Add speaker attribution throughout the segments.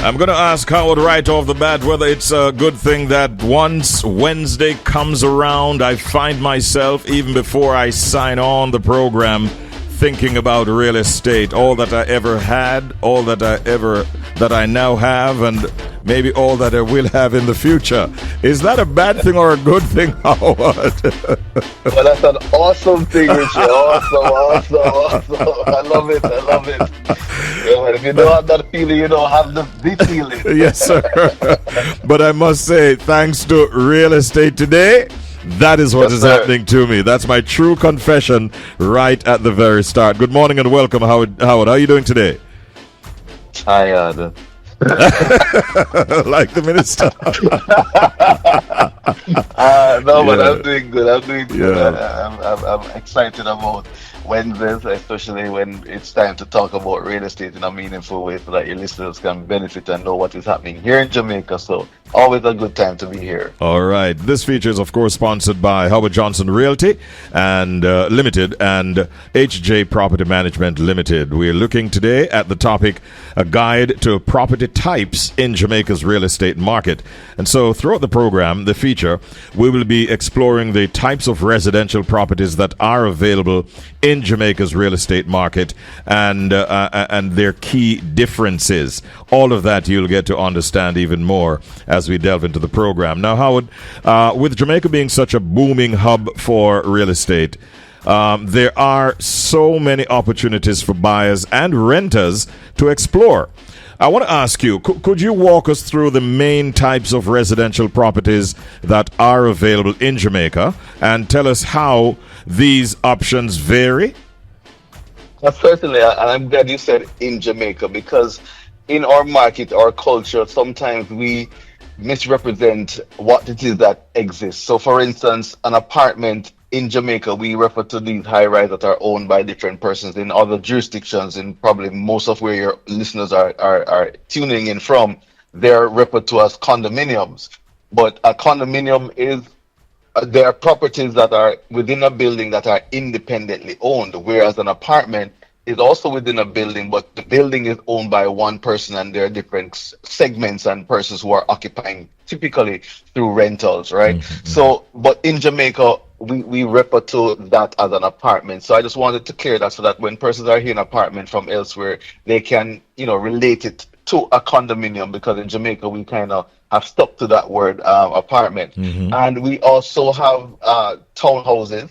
Speaker 1: I'm going to ask Howard right off the bat whether it's a good thing that once Wednesday comes around, I find myself, even before I sign on the program, thinking about real estate, all that I ever had, all that I now have, and maybe all that I will have in the future. Is that a bad thing or a good thing, Howard?
Speaker 2: Well, that's an awesome thing, Richard. Awesome. I love it. Yeah, man, if you don't have that feeling, you don't have the feeling.
Speaker 1: Yes, sir. But I must say, thanks to real estate today, that is what is happening to me. That's my true confession right at the very start. Good morning and welcome, Howard. How are you doing today?
Speaker 2: Tired.
Speaker 1: Like the minister.
Speaker 2: No, but I'm doing good.
Speaker 1: Yeah.
Speaker 2: I'm excited about Wednesdays, especially when it's time to talk about real estate in a meaningful way so that your listeners can benefit and know what is happening here in Jamaica. So always a good time to be here.
Speaker 1: All right. This feature is, of course, sponsored by Howard Johnson Realty and Limited and HJ Property Management Limited. We're looking today at the topic, a guide to property types in Jamaica's real estate market. And so throughout the program, the feature, we will be exploring the types of residential properties that are available in Jamaica's real estate market and their key differences. All of that you'll get to understand even more as we delve into the program. Now, Howard, with Jamaica being such a booming hub for real estate, there are so many opportunities for buyers and renters to explore. I want to ask you, could you walk us through the main types of residential properties that are available in Jamaica and tell us how these options vary?
Speaker 2: Certainly, and I'm glad you said in Jamaica, because in our market, our culture, sometimes we misrepresent what it is that exists. So, for instance, an apartment in Jamaica, we refer to these high-rise that are owned by different persons. In other jurisdictions, in probably most of where your listeners are tuning in from, they're referred to as condominiums. But a condominium is there are properties that are within a building that are independently owned, whereas an apartment is also within a building, but the building is owned by one person and there are different segments and persons who are occupying, typically through rentals, right?
Speaker 1: Mm-hmm.
Speaker 2: So, but in Jamaica, we refer to that as an apartment. So I just wanted to clear that so that when persons are hearing apartment from elsewhere, they can, relate it to a condominium, because in Jamaica, we kind of have stuck to that word, apartment.
Speaker 1: Mm-hmm.
Speaker 2: And we also have townhouses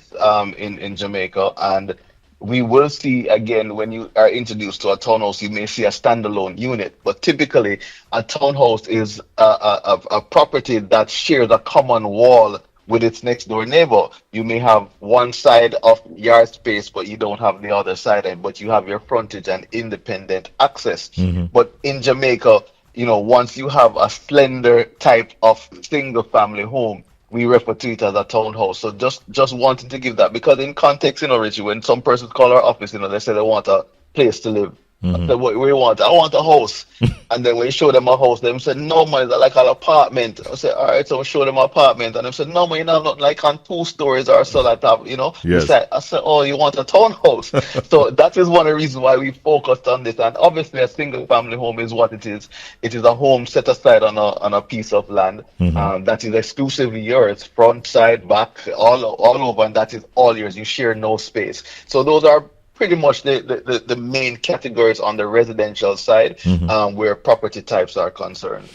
Speaker 2: in Jamaica, and we will see, again, when you are introduced to a townhouse, you may see a standalone unit, but typically a townhouse is a property that shares a common wall with its next door neighbor. You may have one side of yard space, but you don't have the other side, but you have your frontage and independent access.
Speaker 1: Mm-hmm.
Speaker 2: But in Jamaica, once you have a slender type of single family home, we refer to it as a townhouse. So just wanted to give that, because in context, Richie, when some persons call our office, they say they want a place to live.
Speaker 1: Mm-hmm.
Speaker 2: I said, what we want? I want a house. And then when you show them a house, they said, no, man, it's like an apartment. I said, all right, so we show them an apartment. And they said, no, man, not like on 2 stories or so like that,
Speaker 1: Yes.
Speaker 2: I said, oh, you want a townhouse? So that is one of the reasons why we focused on this. And obviously, a single family home is what it is. It is a home set aside on a piece of land.
Speaker 1: Mm-hmm.
Speaker 2: That is exclusively yours, front, side, back, all over, and that is all yours. You share no space. So those are pretty much the main categories on the residential side,
Speaker 1: Mm-hmm.
Speaker 2: where property types are concerned.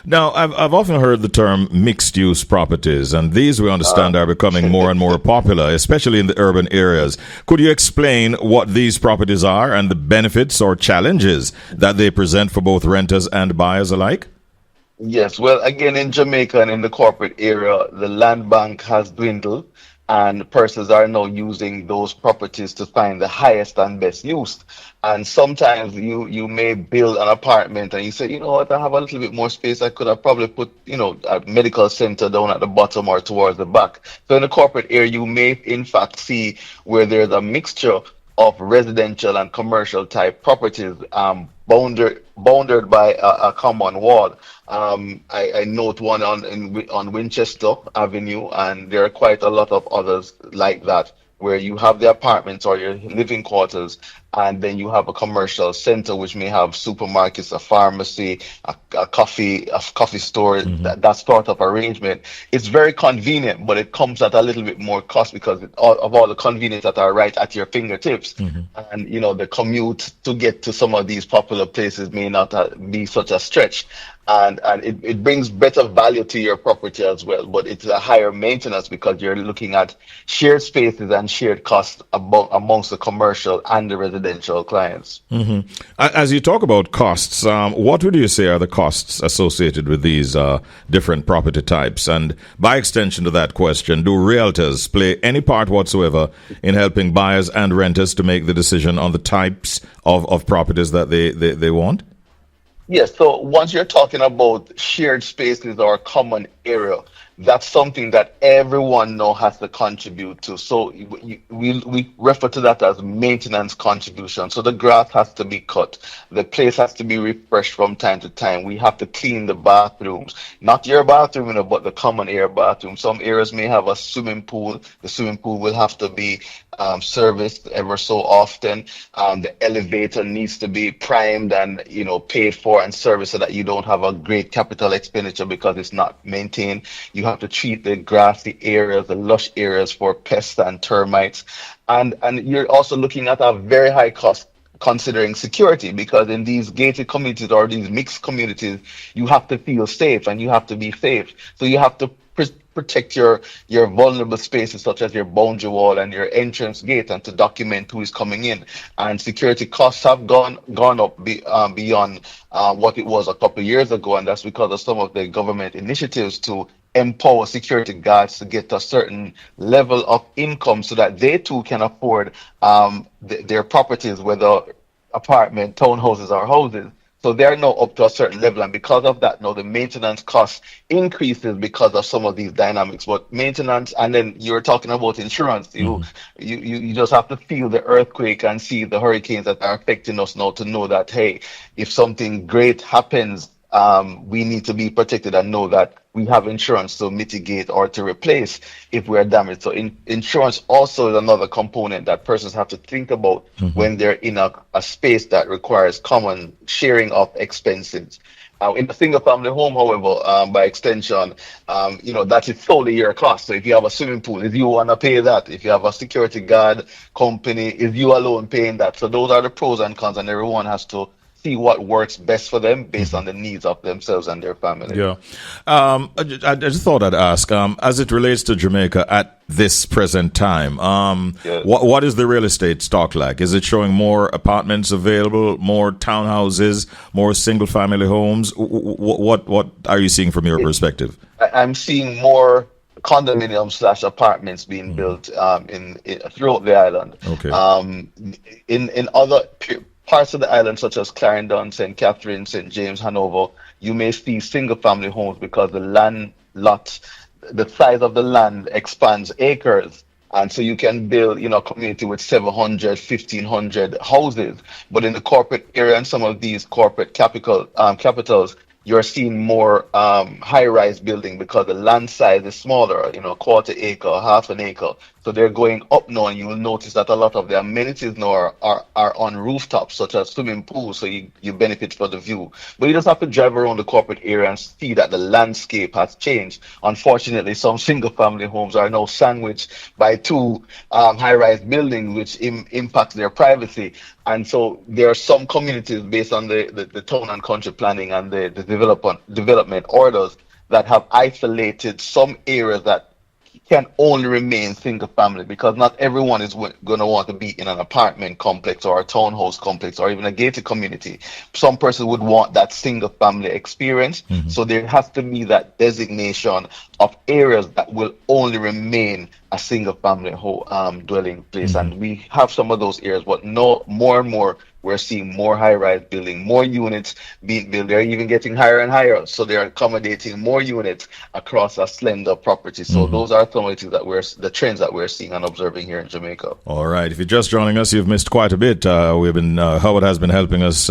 Speaker 1: Now, I've often heard the term mixed-use properties, and these, we understand, are becoming more and more popular, especially in the urban areas. Could you explain what these properties are and the benefits or challenges that they present for both renters and buyers alike?
Speaker 2: Yes, well, again, in Jamaica and in the corporate area, the land bank has dwindled, and persons are now using those properties to find the highest and best use. And sometimes you may build an apartment and you say, you know what, I have a little bit more space. I could have probably put, a medical center down at the bottom or towards the back. So in the corporate area, you may in fact see where there's a mixture of residential and commercial type properties, bounded by a common wall. I note one on Winchester Avenue, and there are quite a lot of others like that, where you have the apartments or your living quarters, and then you have a commercial center which may have supermarkets, a pharmacy, a coffee store, that sort of arrangement. It's very convenient, but it comes at a little bit more cost because of all the convenience that are right at your fingertips. And the commute to get to some of these popular places may not be such a stretch. And it brings better value to your property as well, but it's a higher maintenance because you're looking at shared spaces and shared costs amongst the commercial and the residential clients.
Speaker 1: As you talk about costs, what would you say are the costs associated with these different property types? And by extension to that question, do realtors play any part whatsoever in helping buyers and renters to make the decision on the types of properties that they want?
Speaker 2: Yes, so once you're talking about shared spaces or common area, that's something that everyone now has to contribute to. So we refer to that as maintenance contribution. So the grass has to be cut, the place has to be refreshed from time to time. We have to clean the bathrooms, not your bathroom, but the common area bathroom. Some areas may have a swimming pool. The swimming pool will have to be serviced ever so often. The elevator needs to be primed and paid for and serviced so that you don't have a great capital expenditure because it's not maintained. You have to treat the grassy areas, the lush areas for pests and termites, and you're also looking at a very high cost considering security, because in these gated communities or these mixed communities, you have to feel safe and you have to be safe. So you have to protect your vulnerable spaces such as your boundary wall and your entrance gate, and to document who is coming in. And security costs have gone up beyond what it was a couple of years ago, and that's because of some of the government initiatives to empower security guards to get a certain level of income so that they too can afford their properties, whether apartment, townhouses, or houses. So they're now up to a certain level, and because of that, now the maintenance cost increases because of some of these dynamics. But maintenance, and then you're talking about insurance. You just have to feel the earthquake and see the hurricanes that are affecting us now to know that, hey, if something great happens, we need to be protected and know that we have insurance to mitigate or to replace if we're damaged. So insurance also is another component that persons have to think about when they're in a space that requires common sharing of expenses. In a single family home, however, by extension, that is solely your cost. So if you have a swimming pool, is you want to pay that? If you have a security guard company, is you alone paying that? So those are the pros and cons, and everyone has to see what works best for them based on the needs of themselves and their family.
Speaker 1: Yeah. I just thought I'd ask, as it relates to Jamaica at this present time, what is the real estate stock like? Is it showing more apartments available, more townhouses, more single family homes? What are you seeing from your perspective?
Speaker 2: I'm seeing more condominium / apartments being built in throughout the island.
Speaker 1: Okay.
Speaker 2: In other parts of the island, such as Clarendon, St. Catherine, St. James, Hanover, you may see single-family homes because the land lots, the size of the land expands acres. And so you can build, a community with 700, 1,500 houses. But in the corporate area and some of these corporate capitals, you're seeing more high-rise building because the land size is smaller, a quarter acre, half an acre. So they're going up now, and you will notice that a lot of the amenities now are on rooftops, such as swimming pools, so you benefit from the view. But you just have to drive around the corporate area and see that the landscape has changed. Unfortunately, some single-family homes are now sandwiched by two high-rise buildings, which impacts their privacy. And so there are some communities, based on the town and country planning and the development orders, that have isolated some areas that can only remain single family, because not everyone is going to want to be in an apartment complex or a townhouse complex or even a gated community. Some person would want that single family experience. So there has to be that designation of areas that will only remain a single family dwelling place. And we have some of those areas, but no, more and more we're seeing more high-rise building, more units being built. They're even getting higher and higher, so they're accommodating more units across a slender property. So those are some of the things that the trends that we're seeing and observing here in Jamaica.
Speaker 1: All right. If you're just joining us, you've missed quite a bit. Howard has been helping us,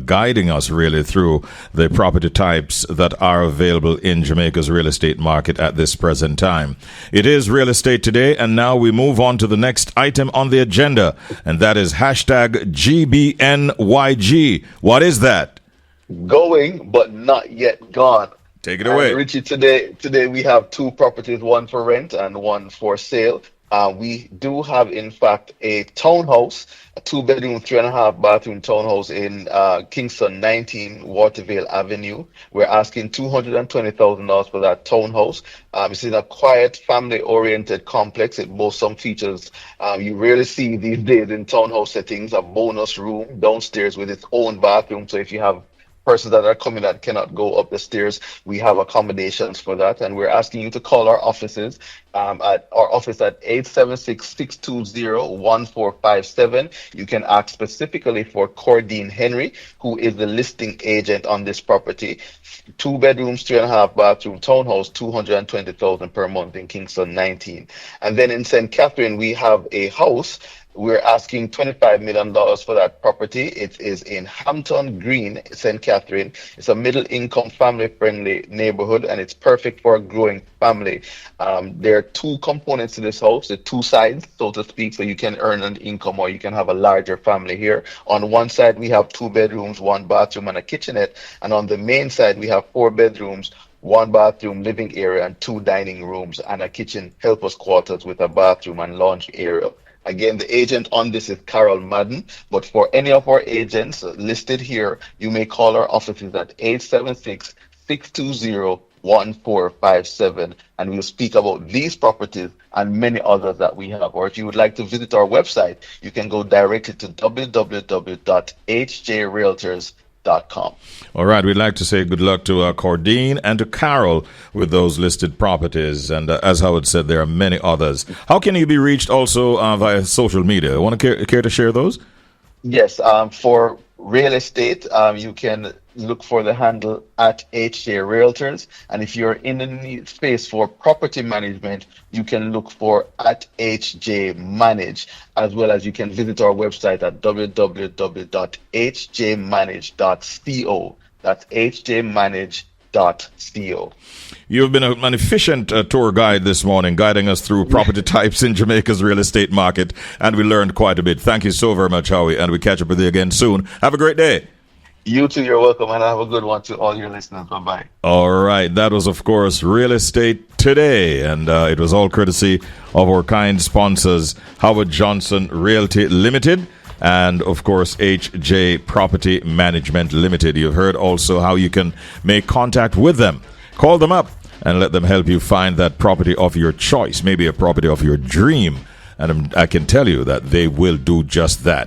Speaker 1: guiding us really through the property types that are available in Jamaica's real estate market at this present time. It is Real Estate Today, and now we move on to the next item on the agenda, and that is hashtag GBNYG. What is that?
Speaker 2: Going, but not yet gone.
Speaker 1: Take it away.
Speaker 2: And Richie, today we have two properties, one for rent and one for sale. We do have, in fact, a townhouse, a 2-bedroom, 3.5-bathroom townhouse in Kingston 19 Watervale Avenue. We're asking $220,000 for that townhouse. It's in a quiet, family-oriented complex. It boasts some features you rarely see these days in townhouse settings: a bonus room downstairs with its own bathroom. So if you have persons that are coming that cannot go up the stairs, we have accommodations for that. And we're asking you to call our offices at our office at 876-620-1457. You can ask specifically for Cordine Henry, who is the listing agent on this property. 2 bedrooms, 3.5-bathroom townhouse, $220,000 per month in Kingston 19. And then in St. Catherine, we have a house. We're asking $25 million for that property. It is in Hampton Green, St. Catherine. It's a middle-income, family-friendly neighborhood, and it's perfect for a growing family. There are two components to this house, the two sides, so to speak, so you can earn an income or you can have a larger family here. On one side, we have 2 bedrooms, 1 bathroom, and a kitchenette. And on the main side, we have 4 bedrooms, 1 bathroom, living area, and 2 dining rooms, and a kitchen helper's quarters with a bathroom and laundry area. Again, the agent on this is Carol Madden, but for any of our agents listed here, you may call our offices at 876-620-1457, and we'll speak about these properties and many others that we have. Or if you would like to visit our website, you can go directly to www.hjrealtors.com.
Speaker 1: All right, we'd like to say good luck to Cordine and to Carol with those listed properties. And as Howard said, there are many others. How can you be reached also via social media? Want to care to share those?
Speaker 2: Yes, for real estate, you can look for the handle at HJ Realtors. And if you're in the space for property management, you can look for at HJ Manage, as well as you can visit our website at www.hjmanage.co. That's hjmanage.co.
Speaker 1: You've been an efficient tour guide this morning, guiding us through property types in Jamaica's real estate market, and we learned quite a bit. Thank you so very much, Howie, and we catch up with you again soon. Have a great day.
Speaker 2: You too, you're welcome, and have a good one to all your listeners. Bye-bye.
Speaker 1: All right, that was, of course, Real Estate Today, and it was all courtesy of our kind sponsors, Howard Johnson Realty Limited, and, of course, HJ Property Management Limited. You've heard also how you can make contact with them. Call them up and let them help you find that property of your choice, maybe a property of your dream. And I can tell you that they will do just that.